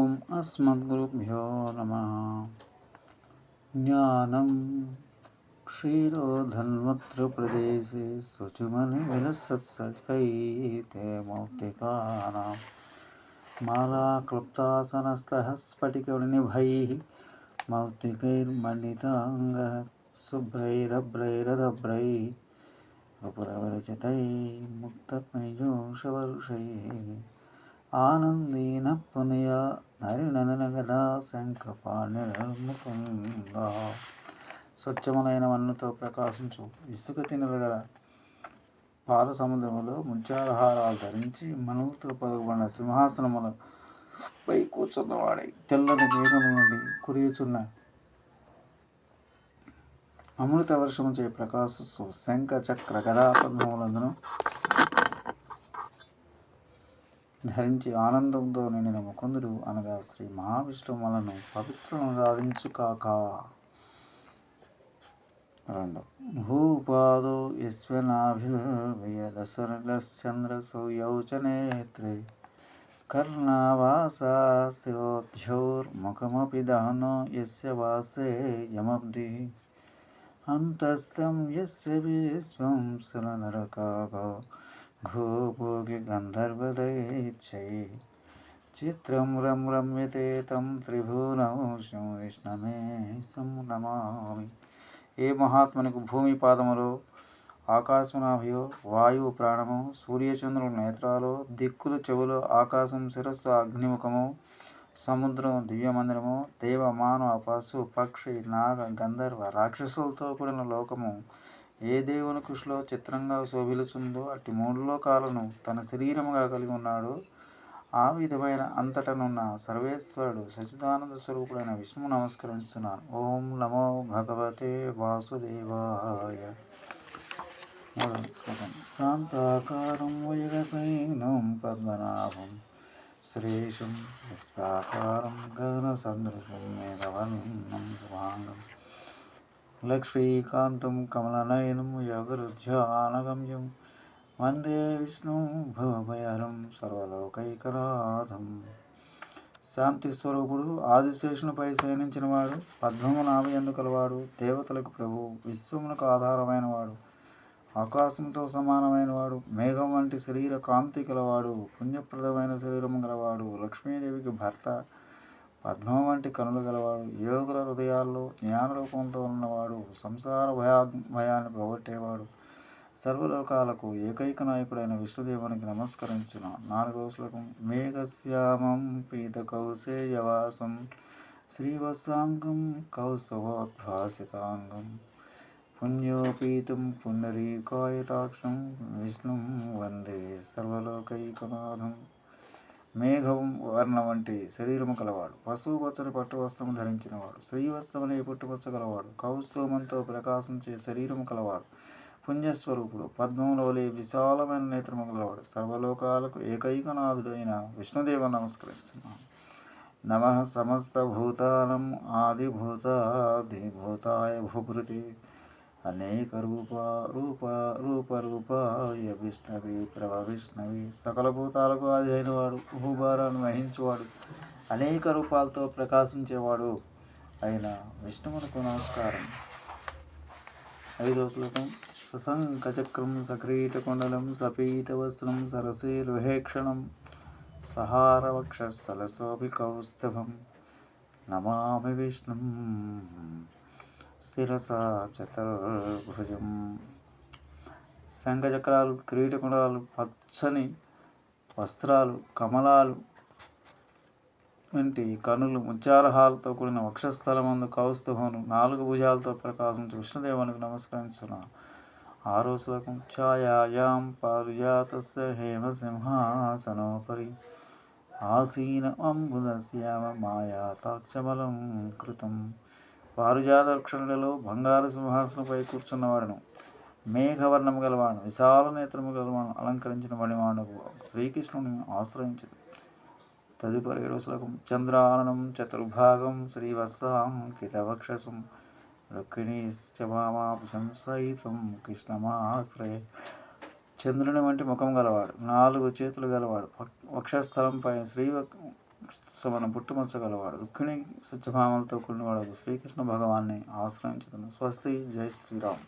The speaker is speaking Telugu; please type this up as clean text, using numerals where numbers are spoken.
ఓం అస్మద్గురుభ్యో నమః. జ్ఞానం క్షీరోధన్వత్ర ప్రదేశే శుచిమని విలసత్సర్గైతే మౌక్తికానాం మాలాక్లుప్తాసనస్తః స్ఫటికనిభైః మౌక్తికైర్మండితాంగః శుభ్రైరభ్రైరదభ్రైః వపురవరచితైః ముక్తపైజోషవర్షైః ఆనందీన పునయా నరిననగదా శంఖపాణిర్ముకుంద. స్వచ్ఛములైన వన్నుతో ప్రకాశించు ఇసుక తినగల పాల సముద్రములో ముత్యాలహారాలు ధరించి మనువులతో పదకొండ సింహాసనముల పై కూర్చున్నవాడై తెల్లని మేఘము నుండి కురియుచున్న అమృత వర్షముచే ప్రకాశిస్తూ శంఖ చక్ర గదా పద్మములందును ధరించి ఆనందంతో నిండిన ముకుందుడు అనగా శ్రీ మహావిష్ణువులను పవిత్రులను గావించు కాక. 2 భూపాదో యస్వనాభిర్వ్యదసరలశ్చంద్రసౌయౌచనేత్రే కర్ణావాసా శిరోధ్యోర్ముఖమపి దహనో యస్య వాసే యమబ్ధి అంతస్థం యస్య విశ్వం సురనరకాగో ఘోభోగి గంధర్వదైత్యై చిత్రం రమ్యతే తం త్రిభువనౌషం విష్ణమే నమామి. ఏ మహాత్మునికి భూమి పాదములో, ఆకాశమునాభియో, వాయువు ప్రాణము, సూర్యచంద్రులు నేత్రాలు, దిక్కులు చెవులు, ఆకాశం శిరస్సు అగ్నిముఖము, సముద్రం దివ్యమందిరము, దేవ మానవ పశు పక్షి నాగ గంధర్వ రాక్షసులతో కూడిన లోకము ఏ దేవుని కృషిలో చిత్రంగా శోభిలుచుందో అట్టి 3 లోకాలను తన శరీరముగా కలిగి ఉన్నాడు. ఆ విధమైన అంతటనున్న సర్వేశ్వరుడు సచిదానంద స్వరూపుడైన విష్ణువు నమస్కరిస్తున్నాను. ఓం నమో భగవతే వాసుదేవాయ. శాంతాకారం వయగసైనం పద్మనాభం శ్రీశం విశ్వాకారం గగనసదృశం మేఘవర్ణం శుభాంగం లక్ష్మీకాంతం కమలనయనం యోగరుధ్యానగమ్యం వందే విష్ణు భవభయహరం సర్వలోకైకనాథం. శాంతి స్వరూపుడు, ఆదిశేషునిపై శయనించినవాడు, పద్మము నాభయందు కలవాడు, దేవతలకు ప్రభు, విశ్వమునకు ఆధారమైన వాడు, ఆకాశంతో సమానమైన వాడు, మేఘం వంటి శరీర కాంతి గలవాడు, పుణ్యప్రదమైన శరీరము గలవాడు, లక్ష్మీదేవికి భర్త, పద్మం వంటి కనులు గలవాడు, యోగుల హృదయాల్లో జ్ఞానరూపంతో ఉన్నవాడు, సంసార భయాన్ని పోగొట్టేవాడు, సర్వలోకాలకు ఏకైక నాయకుడైన విష్ణుదేవునికి నమస్కరించిన. 4వ శ్లోకం. మేఘశ్యామం పీతకౌసేయవాసం శ్రీవత్సాంగం కౌస్తభోద్భాసితాంగం పుణ్యోపీతం పుండరీకాయతాక్షం విష్ణుం వందే సర్వలోకైకనాథం. మేఘం వర్ణ వంటి శరీరము కలవాడు, పశువు పచ్చని పట్టు వస్త్రము ధరించినవాడు, శ్రీవత్సమనే పుట్టుపచ్చ గలవాడు, కౌస్తుమంతో ప్రకాశించే శరీరము కలవాడు, పుణ్యస్వరూపుడు, పద్మములోలే విశాలమైన నేత్రము గలవాడు, సర్వలోకాలకు ఏకైకనాథుడైన విష్ణుదేవుని నమస్కరిస్తున్నాను. నమః సమస్త భూతానం ఆదిభూతాదిభూతాయ భూభృతి అనేక రూపాయ విష్ణవి ప్రభ విష్ణవి. సకల భూతాలకు ఆది అయినవాడు, భూభారాన్ని వహించేవాడు, అనేక రూపాలతో ప్రకాశించేవాడు అయిన విష్ణువునకు నమస్కారం. 5వ శ్లోకం. సశంఖచక్రం సక్రీటకుండలం సపీతవస్త్రం సరసీర్వేక్షణం సహారవక్షస్థలశోభి కౌస్తభం నమామి విష్ణుం శిరసా చతుర్భుజం. శంఖచక్రాలు, కిరీటకుండలాలు, పచ్చని వస్త్రాలు, కమలాలు వంటి కనులు, ముత్యాలహాలతో కూడిన వక్షస్థలమందు కౌస్తుభమును, 4 భుజాలతో ప్రకాశించి విష్ణుదేవునికి నమస్కరించున్నాను. 6వ శ్లోకం. ఛాయాయాం పారిజాతస్య హేమసింహాసనోపరి ఆసీన అంబుధశ్యామ మాయాతాక్షబలం కృతం. పారిజాత వృక్షములలో బంగారు సింహాసనపై కూర్చున్నవాడును, మేఘవర్ణము గలవాడు, విశాల నేత్రము గలవాడు, అలంకరించిన మణివాడు శ్రీకృష్ణుని ఆశ్రయించదు. తదుపరి 7వ శ్లోకం. చంద్రాననం చతుర్భాగం శ్రీవత్సాంకితవక్షసం రుక్మిణీశ్చమాభుజం సహితం కృష్ణమాశ్రయ. చంద్రుని వంటి ముఖం గలవాడు, 4 చేతులు గలవాడు, వక్షస్థలంపై సమన పుట్టుమచ్చగలవాడు రుక్మిణి సత్యభామలతో కూడినవాడు శ్రీకృష్ణ భగవాన్ని ఆశ్రయించుతున్న స్వస్తి జై శ్రీరామ్.